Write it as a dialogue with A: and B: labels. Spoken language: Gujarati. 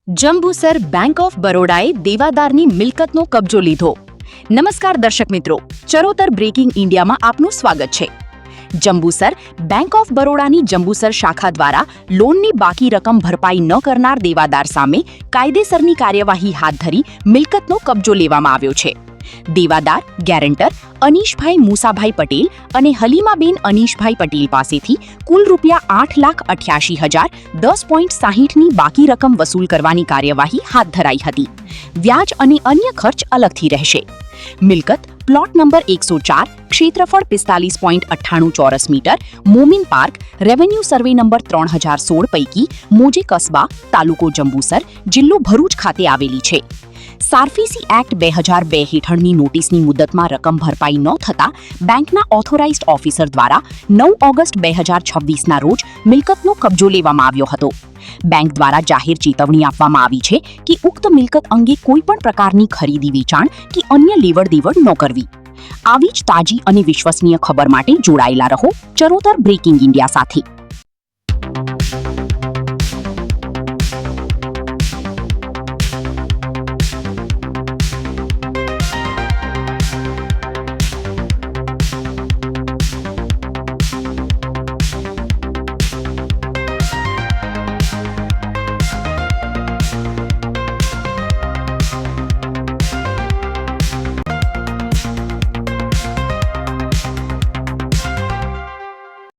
A: જંબુસર બેંક ઓફ બરોડાએ દેવાદારની મિલકતનો કબજો લીધો. નમસ્કાર દર્શક મિત્રો, ચરોતર બ્રેકિંગ ઇન્ડિયામાં આપનું સ્વાગત છે. જંબુસર બેંક ઓફ બરોડાની જંબુસર શાખા દ્વારા લોનની બાકી રકમ ભરપાઈ ન કરનાર દેવાદાર સામે કાયદેસરની કાર્યવાહી હાથ ધરી મિલકતનો કબજો લેવામાં આવ્યો છે. દેવાદાર ગેરંટર અનીશભાઈ મુસાભાઈ પટેલ અને હલીમાબેન અનીશભાઈ પટેલ પાસેથી કુલ ₹8,88,10.60ની બાકી રકમ વસૂલ કરવાની કાર્યવાહી હાથ ધરાઈ હતી. વ્યાજ અને અન્ય ખર્ચ અલગથી રહેશે. મિલકત પ્લોટ નંબર 104, ક્ષેત્રફળ 45.98 ચોરસ metre, Momin park, revenue survey number 3016 પૈકી મોજે કસ્બા, તાલુકો જંબુસર, જિલ્લો ભરૂચ ખાતે આવેલી છે. સાર્ફીસી એક્ટ 2002 હેઠળની નોટિસની મુદતમાં રકમ ભરપાઈ ન થતા બેંકના ઓથોરાઇઝ્ડ ઓફિસર દ્વારા 9 ઓગસ્ટ 2026ના રોજ મિલકતનો કબજો લેવામાં આવ્યો હતો. બેંક દ્વારા જાહેર ચેતવણી આપવામાં આવી છે કે ઉક્ત મિલકત અંગે કોઈપણ પ્રકારની ખરીદી વેચાણ કે અન્ય લેવડ દેવડ ન કરવી. આવી જ તાજી અને વિશ્વસનીય ખબર માટે જોડાયેલા રહો ચરોતર બ્રેકિંગ ઇન્ડિયા સાથે.